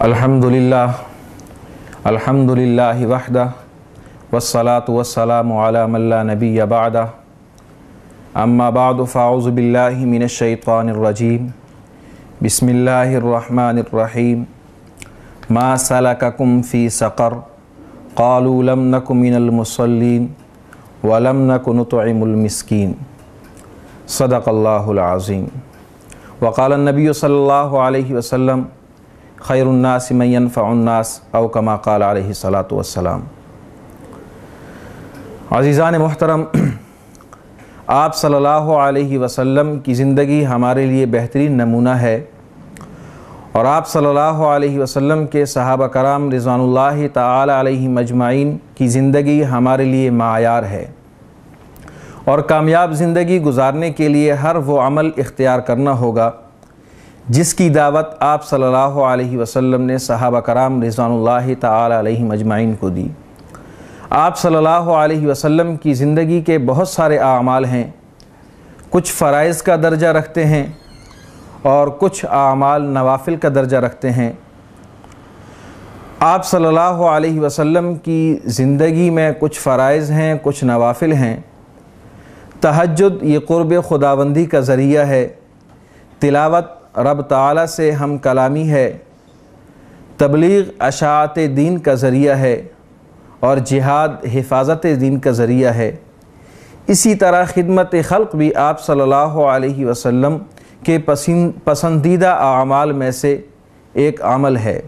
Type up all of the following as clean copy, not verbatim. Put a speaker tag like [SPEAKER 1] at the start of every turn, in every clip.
[SPEAKER 1] الحمدللہ وحدہ والصلاة والسلام علی من لا نبی بعدہ اما بعد فاعوذ باللہ من الشیطان الرجیم بسم اللہ الرحمن الرحیم ما سلککم فی سقر قالوا لم نک من المصلین ولم نک نطعم المسکین صدق اللہ العظیم۔ وقال النبی صلی اللہ علیہ وسلم خیر الناس من ينفع الناس او کما قال علیہ الصلاۃ والسلام۔ عزیزان محترم، آپ صلی اللہ علیہ وسلم کی زندگی ہمارے لیے بہترین نمونہ ہے، اور آپ صلی اللہ علیہ وسلم کے صحابہ کرام رضوان اللہ تعالی علیہم اجمعین کی زندگی ہمارے لیے معیار ہے، اور کامیاب زندگی گزارنے کے لیے ہر وہ عمل اختیار کرنا ہوگا جس کی دعوت آپ صلی اللہ علیہ وسلم نے صحابہ کرام رضوان اللہ تعالی علیہم اجمعین کو دی۔ آپ صلی اللہ علیہ وسلم کی زندگی کے بہت سارے اعمال ہیں، کچھ فرائض کا درجہ رکھتے ہیں اور کچھ اعمال نوافل کا درجہ رکھتے ہیں۔ آپ صلی اللہ علیہ وسلم کی زندگی میں کچھ فرائض ہیں، کچھ نوافل ہیں۔ تہجد یہ قرب خداوندی کا ذریعہ ہے، تلاوت رب تعالیٰ سے ہم کلامی ہے، تبلیغ اشاعت دین کا ذریعہ ہے، اور جہاد حفاظت دین کا ذریعہ ہے۔ اسی طرح خدمت خلق بھی آپ صلی اللہ علیہ وسلم کے پسندیدہ اعمال میں سے ایک عمل ہے۔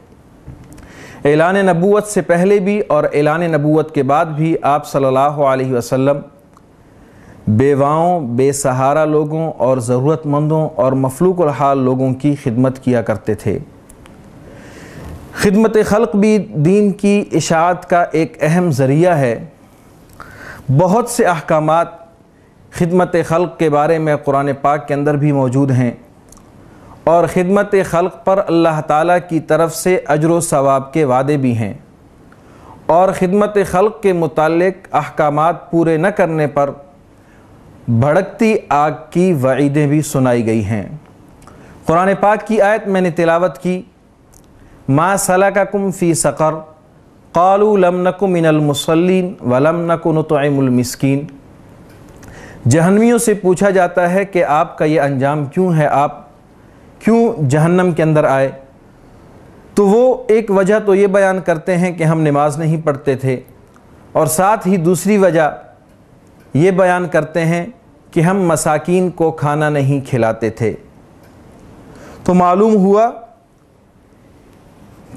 [SPEAKER 1] اعلان نبوت سے پہلے بھی اور اعلان نبوت کے بعد بھی آپ صلی اللہ علیہ وسلم بیواؤں، بے سہارا لوگوں اور ضرورت مندوں اور مفلوق الحال لوگوں کی خدمت کیا کرتے تھے۔ خدمت خلق بھی دین کی اشاعت کا ایک اہم ذریعہ ہے۔ بہت سے احکامات خدمت خلق کے بارے میں قرآن پاک کے اندر بھی موجود ہیں، اور خدمت خلق پر اللہ تعالیٰ کی طرف سے اجر و ثواب کے وعدے بھی ہیں، اور خدمت خلق کے متعلق احکامات پورے نہ کرنے پر بھڑکتی آگ کی وعیدیں بھی سنائی گئی ہیں۔ قرآن پاک کی آیت میں نے تلاوت کی، ما سلککم فی سقر قالوا لم نک من المصلین ولم نک نطعم المسکین۔ جہنمیوں سے پوچھا جاتا ہے کہ آپ کا یہ انجام کیوں ہے، آپ کیوں جہنم کے اندر آئے؟ تو وہ ایک وجہ تو یہ بیان کرتے ہیں کہ ہم نماز نہیں پڑھتے تھے، اور ساتھ ہی دوسری وجہ یہ بیان کرتے ہیں کہ ہم مساکین کو کھانا نہیں کھلاتے تھے۔ تو معلوم ہوا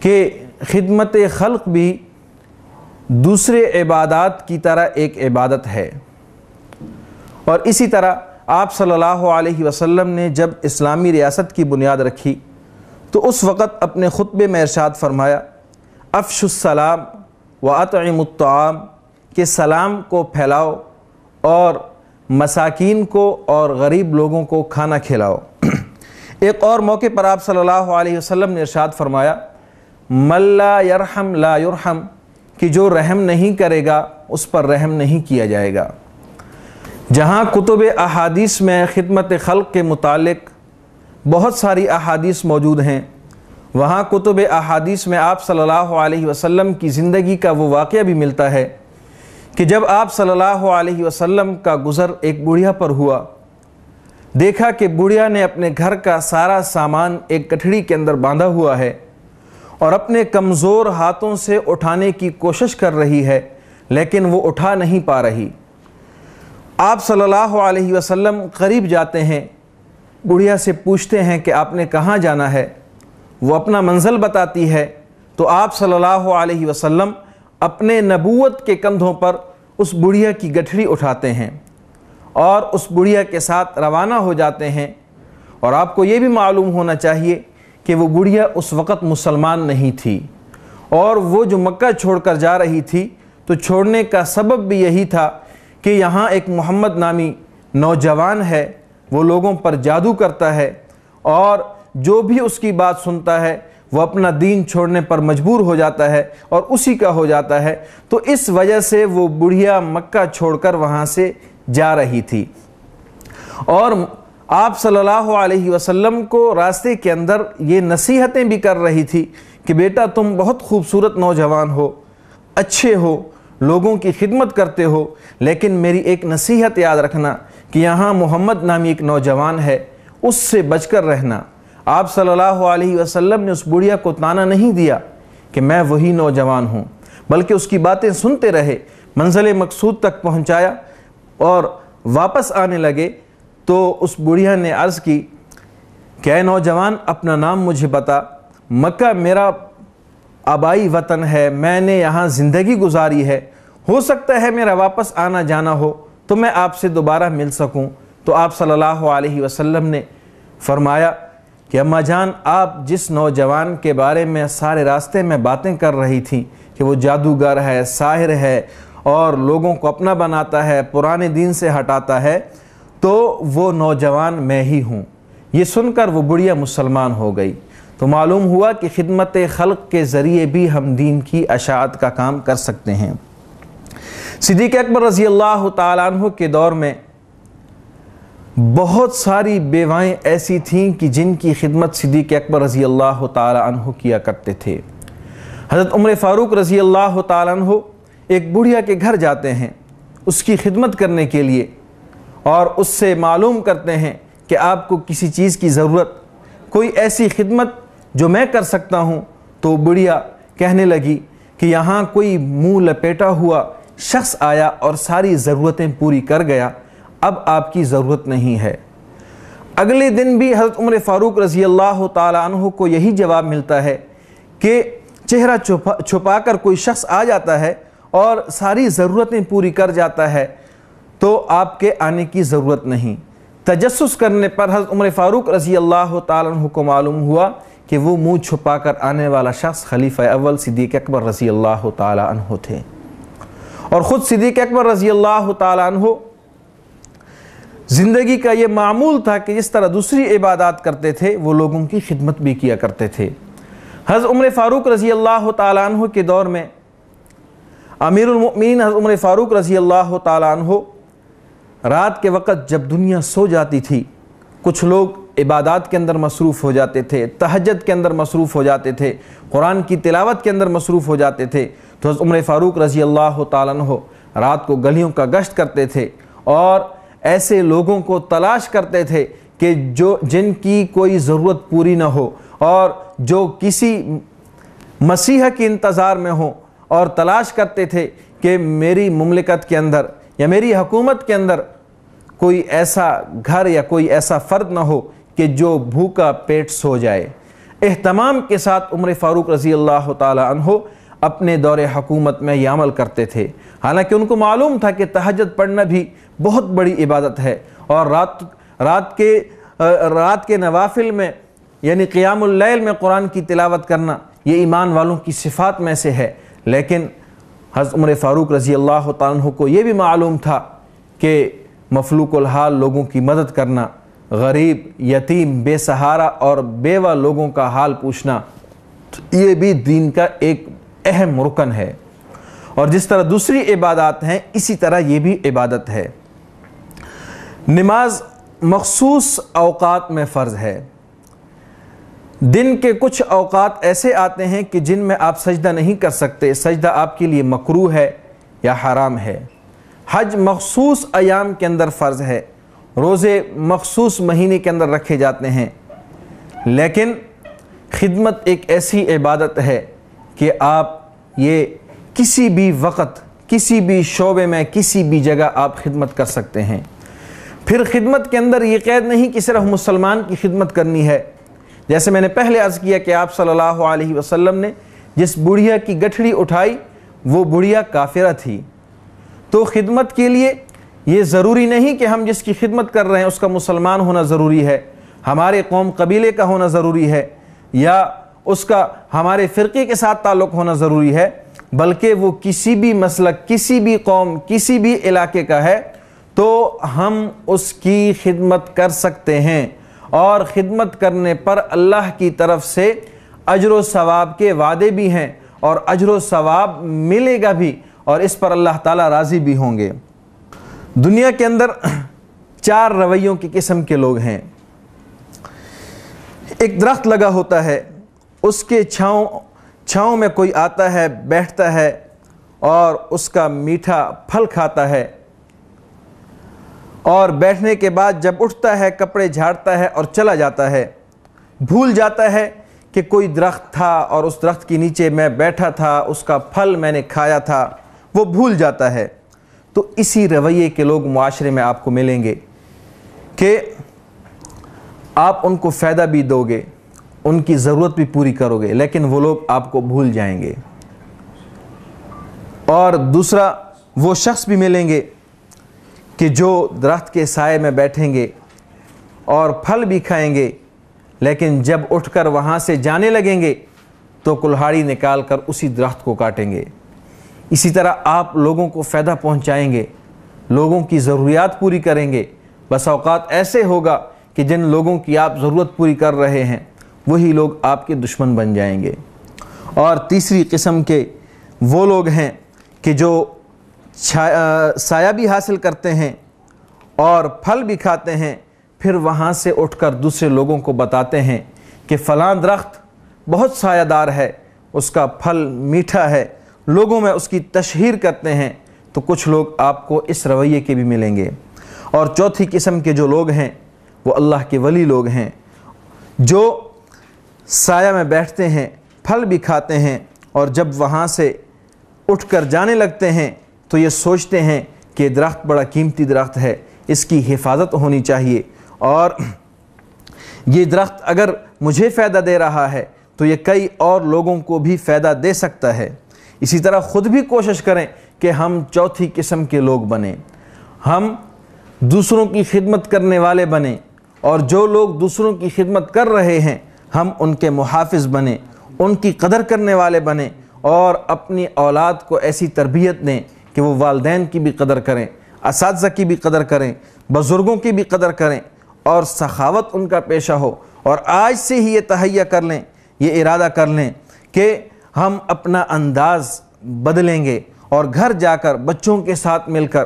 [SPEAKER 1] کہ خدمت خلق بھی دوسرے عبادات کی طرح ایک عبادت ہے۔ اور اسی طرح آپ صلی اللہ علیہ وسلم نے جب اسلامی ریاست کی بنیاد رکھی تو اس وقت اپنے خطبے میں ارشاد فرمایا، افشوا السلام واطعموا الطعام، کہ سلام کو پھیلاؤ اور مساکین کو اور غریب لوگوں کو کھانا کھلاؤ۔ ایک اور موقع پر آپ صلی اللہ علیہ وسلم نے ارشاد فرمایا، من لا یرحم لا یرحم، کہ جو رحم نہیں کرے گا اس پر رحم نہیں کیا جائے گا۔ جہاں کتب احادیث میں خدمت خلق کے متعلق بہت ساری احادیث موجود ہیں، وہاں کتب احادیث میں آپ صلی اللہ علیہ وسلم کی زندگی کا وہ واقعہ بھی ملتا ہے کہ جب آپ صلی اللہ علیہ وسلم کا گزر ایک بڑھیا پر ہوا، دیکھا کہ بڑھیا نے اپنے گھر کا سارا سامان ایک گٹھڑی کے اندر باندھا ہوا ہے اور اپنے کمزور ہاتھوں سے اٹھانے کی کوشش کر رہی ہے، لیکن وہ اٹھا نہیں پا رہی۔ آپ صلی اللہ علیہ وسلم قریب جاتے ہیں، بڑھیا سے پوچھتے ہیں کہ آپ نے کہاں جانا ہے؟ وہ اپنا منزل بتاتی ہے، تو آپ صلی اللہ علیہ وسلم اپنے نبوت کے کندھوں پر اس بڑھیا کی گٹھڑی اٹھاتے ہیں اور اس بڑھیا کے ساتھ روانہ ہو جاتے ہیں۔ اور آپ کو یہ بھی معلوم ہونا چاہیے کہ وہ بڑھیا اس وقت مسلمان نہیں تھی، اور وہ جو مکہ چھوڑ کر جا رہی تھی تو چھوڑنے کا سبب بھی یہی تھا کہ یہاں ایک محمد نامی نوجوان ہے، وہ لوگوں پر جادو کرتا ہے، اور جو بھی اس کی بات سنتا ہے وہ اپنا دین چھوڑنے پر مجبور ہو جاتا ہے اور اسی کا ہو جاتا ہے۔ تو اس وجہ سے وہ بڑھیا مکہ چھوڑ کر وہاں سے جا رہی تھی، اور آپ صلی اللہ علیہ وسلم کو راستے کے اندر یہ نصیحتیں بھی کر رہی تھی کہ بیٹا تم بہت خوبصورت نوجوان ہو، اچھے ہو، لوگوں کی خدمت کرتے ہو، لیکن میری ایک نصیحت یاد رکھنا کہ یہاں محمد نامی ایک نوجوان ہے، اس سے بچ کر رہنا۔ آپ صلی اللہ علیہ وسلم نے اس بڑھیا کو طعنہ نہیں دیا کہ میں وہی نوجوان ہوں، بلکہ اس کی باتیں سنتے رہے، منزل مقصود تک پہنچایا اور واپس آنے لگے تو اس بڑھیا نے عرض کی کہ اے نوجوان اپنا نام مجھے بتا، مکہ میرا آبائی وطن ہے، میں نے یہاں زندگی گزاری ہے، ہو سکتا ہے میرا واپس آنا جانا ہو تو میں آپ سے دوبارہ مل سکوں۔ تو آپ صلی اللہ علیہ وسلم نے فرمایا کہ اماں جان آپ جس نوجوان کے بارے میں سارے راستے میں باتیں کر رہی تھیں کہ وہ جادوگر ہے، ساحر ہے اور لوگوں کو اپنا بناتا ہے، پرانے دین سے ہٹاتا ہے، تو وہ نوجوان میں ہی ہوں۔ یہ سن کر وہ بڑھیا مسلمان ہو گئی۔ تو معلوم ہوا کہ خدمت خلق کے ذریعے بھی ہم دین کی اشاعت کا کام کر سکتے ہیں۔ صدیق اکبر رضی اللہ تعالیٰ عنہ کے دور میں بہت ساری بیوائیں ایسی تھیں کہ جن کی خدمت صدیق اکبر رضی اللہ تعالیٰ عنہ کیا کرتے تھے۔ حضرت عمر فاروق رضی اللہ تعالیٰ عنہ ایک بڑھیا کے گھر جاتے ہیں اس کی خدمت کرنے کے لیے، اور اس سے معلوم کرتے ہیں کہ آپ کو کسی چیز کی ضرورت، کوئی ایسی خدمت جو میں کر سکتا ہوں۔ تو بڑھیا کہنے لگی کہ یہاں کوئی منہ لپیٹا ہوا شخص آیا اور ساری ضرورتیں پوری کر گیا، اب آپ کی ضرورت نہیں ہے۔ اگلے دن بھی حضرت عمر فاروق رضی اللہ تعالیٰ عنہ کو یہی جواب ملتا ہے کہ چہرہ چھپا کر کوئی شخص آ جاتا ہے اور ساری ضرورتیں پوری کر جاتا ہے تو آپ کے آنے کی ضرورت نہیں۔ تجسس کرنے پر حضرت عمر فاروق رضی اللہ تعالیٰ عنہ کو معلوم ہوا کہ وہ منہ چھپا کر آنے والا شخص خلیفہ اول صدیق اکبر رضی اللہ تعالیٰ عنہ تھے، اور خود صدیق اکبر رضی اللہ تعالیٰ عنہ زندگی کا یہ معمول تھا کہ جس طرح دوسری عبادات کرتے تھے وہ لوگوں کی خدمت بھی کیا کرتے تھے۔ حضرت عمر فاروق رضی اللہ تعالیٰ عنہ کے دور میں امیر المؤمنین حضرت عمر فاروق رضی اللہ تعالیٰ عنہ رات کے وقت جب دنیا سو جاتی تھی، کچھ لوگ عبادات کے اندر مصروف ہو جاتے تھے، تہجد کے اندر مصروف ہو جاتے تھے، قرآن کی تلاوت کے اندر مصروف ہو جاتے تھے، تو حضرت عمر فاروق رضی اللہ تعالیٰ عنہ رات کو گلیوں کا گشت کرتے تھے اور ایسے لوگوں کو تلاش کرتے تھے کہ جن کی کوئی ضرورت پوری نہ ہو اور جو کسی مسیح کے انتظار میں ہوں، اور تلاش کرتے تھے کہ میری مملکت کے اندر یا میری حکومت کے اندر کوئی ایسا گھر یا کوئی ایسا فرد نہ ہو کہ جو بھوکا پیٹ سو جائے۔ اہتمام کے ساتھ عمر فاروق رضی اللہ تعالی عنہ اپنے دور حکومت میں یہ عمل کرتے تھے، حالانکہ ان کو معلوم تھا کہ تہجد پڑھنا بھی بہت بڑی عبادت ہے، اور رات کے نوافل میں یعنی قیام اللیل میں قرآن کی تلاوت کرنا یہ ایمان والوں کی صفات میں سے ہے۔ لیکن حضرت عمر فاروق رضی اللہ تعالیٰ عنہ کو یہ بھی معلوم تھا کہ مفلوق الحال لوگوں کی مدد کرنا، غریب، یتیم، بے سہارا اور بیوہ لوگوں کا حال پوچھنا، یہ بھی دین کا ایک اہم رکن ہے، اور جس طرح دوسری عبادات ہیں اسی طرح یہ بھی عبادت ہے۔ نماز مخصوص اوقات میں فرض ہے۔ دن کے کچھ اوقات ایسے آتے ہیں کہ جن میں آپ سجدہ نہیں کر سکتے، سجدہ آپ کے لیے مکروہ ہے یا حرام ہے۔ حج مخصوص ایام کے اندر فرض ہے، روزے مخصوص مہینے کے اندر رکھے جاتے ہیں، لیکن خدمت ایک ایسی عبادت ہے کہ آپ یہ کسی بھی وقت، کسی بھی شعبے میں، کسی بھی جگہ آپ خدمت کر سکتے ہیں۔ پھر خدمت کے اندر یہ قید نہیں کہ صرف مسلمان کی خدمت کرنی ہے۔ جیسے میں نے پہلے عرض کیا کہ آپ صلی اللہ علیہ وسلم نے جس بڑھیا کی گٹھڑی اٹھائی وہ بڑھیا کافرہ تھی، تو خدمت کے لیے یہ ضروری نہیں کہ ہم جس کی خدمت کر رہے ہیں اس کا مسلمان ہونا ضروری ہے، ہمارے قوم قبیلے کا ہونا ضروری ہے، یا اس کا ہمارے فرقے کے ساتھ تعلق ہونا ضروری ہے، بلکہ وہ کسی بھی مسلک، کسی بھی قوم، کسی بھی علاقے کا ہے تو ہم اس کی خدمت کر سکتے ہیں، اور خدمت کرنے پر اللہ کی طرف سے اجر و ثواب کے وعدے بھی ہیں، اور اجر و ثواب ملے گا بھی، اور اس پر اللہ تعالیٰ راضی بھی ہوں گے۔ دنیا کے اندر 4 رویوں کی قسم کے لوگ ہیں۔ ایک درخت لگا ہوتا ہے، اس کے چھاؤں میں کوئی آتا ہے، بیٹھتا ہے اور اس کا میٹھا پھل کھاتا ہے، اور بیٹھنے کے بعد جب اٹھتا ہے کپڑے جھاڑتا ہے اور چلا جاتا ہے، بھول جاتا ہے کہ کوئی درخت تھا اور اس درخت کے نیچے میں بیٹھا تھا، اس کا پھل میں نے کھایا تھا، وہ بھول جاتا ہے۔ تو اسی رویے کے لوگ معاشرے میں آپ کو ملیں گے کہ آپ ان کو فائدہ بھی دو گے، ان کی ضرورت بھی پوری کرو گے، لیکن وہ لوگ آپ کو بھول جائیں گے۔ اور دوسرا وہ شخص بھی ملیں گے کہ جو درخت کے سائے میں بیٹھیں گے اور پھل بھی کھائیں گے، لیکن جب اٹھ کر وہاں سے جانے لگیں گے تو کلہاڑی نکال کر اسی درخت کو کاٹیں گے۔ اسی طرح آپ لوگوں کو فائدہ پہنچائیں گے، لوگوں کی ضروریات پوری کریں گے، بس اوقات ایسے ہوگا کہ جن لوگوں کی آپ ضرورت پوری کر رہے ہیں وہی لوگ آپ کے دشمن بن جائیں گے۔ اور تیسری قسم کے وہ لوگ ہیں کہ جو سایہ بھی حاصل کرتے ہیں اور پھل بھی کھاتے ہیں، پھر وہاں سے اٹھ کر دوسرے لوگوں کو بتاتے ہیں کہ فلاں درخت بہت سایہ دار ہے، اس کا پھل میٹھا ہے، لوگوں میں اس کی تشہیر کرتے ہیں۔ تو کچھ لوگ آپ کو اس رویے کے بھی ملیں گے۔ اور چوتھی قسم کے جو لوگ ہیں وہ اللہ کے ولی لوگ ہیں، جو سایہ میں بیٹھتے ہیں، پھل بھی کھاتے ہیں، اور جب وہاں سے اٹھ کر جانے لگتے ہیں تو یہ سوچتے ہیں کہ درخت بڑا قیمتی درخت ہے، اس کی حفاظت ہونی چاہیے، اور یہ درخت اگر مجھے فائدہ دے رہا ہے تو یہ کئی اور لوگوں کو بھی فائدہ دے سکتا ہے۔ اسی طرح خود بھی کوشش کریں کہ ہم چوتھی قسم کے لوگ بنیں، ہم دوسروں کی خدمت کرنے والے بنیں، اور جو لوگ دوسروں کی خدمت کر رہے ہیں ہم ان کے محافظ بنیں، ان کی قدر کرنے والے بنیں، اور اپنی اولاد کو ایسی تربیت دیں کہ وہ والدین کی بھی قدر کریں، اساتذہ کی بھی قدر کریں، بزرگوں کی بھی قدر کریں، اور سخاوت ان کا پیشہ ہو۔ اور آج سے ہی یہ تہیہ کر لیں، یہ ارادہ کر لیں کہ ہم اپنا انداز بدلیں گے، اور گھر جا کر بچوں کے ساتھ مل کر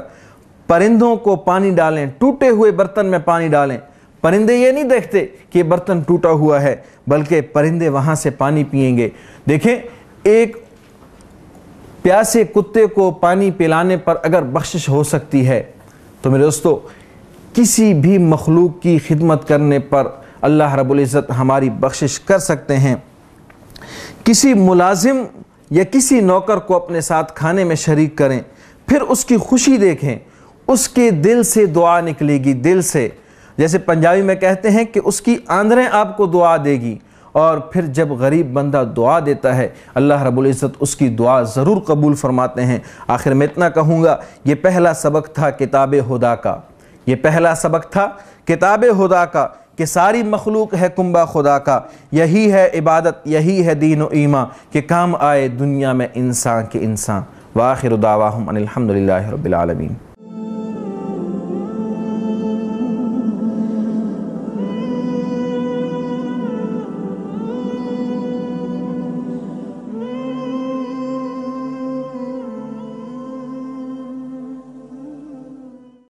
[SPEAKER 1] پرندوں کو پانی ڈالیں، ٹوٹے ہوئے برتن میں پانی ڈالیں۔ پرندے یہ نہیں دیکھتے کہ برتن ٹوٹا ہوا ہے، بلکہ پرندے وہاں سے پانی پئیں گے۔ دیکھیں، ایک پیاسے کتے کو پانی پلانے پر اگر بخشش ہو سکتی ہے تو میرے دوستو کسی بھی مخلوق کی خدمت کرنے پر اللہ رب العزت ہماری بخشش کر سکتے ہیں۔ کسی ملازم یا کسی نوکر کو اپنے ساتھ کھانے میں شریک کریں، پھر اس کی خوشی دیکھیں، اس کے دل سے دعا نکلے گی، دل سے، جیسے پنجابی میں کہتے ہیں کہ اس کی آندریں آپ کو دعا دے گی۔ اور پھر جب غریب بندہ دعا دیتا ہے اللہ رب العزت اس کی دعا ضرور قبول فرماتے ہیں۔ آخر میں اتنا کہوں گا، یہ پہلا سبق تھا کتاب خدا کا، یہ پہلا سبق تھا کتاب خدا کا کہ ساری مخلوق ہے کنبہ خدا کا، یہی ہے عبادت، یہی ہے دین و ایمان کہ کام آئے دنیا میں انسان کے انسان۔ وآخر دعواہم ان الحمدللہ رب العالمین۔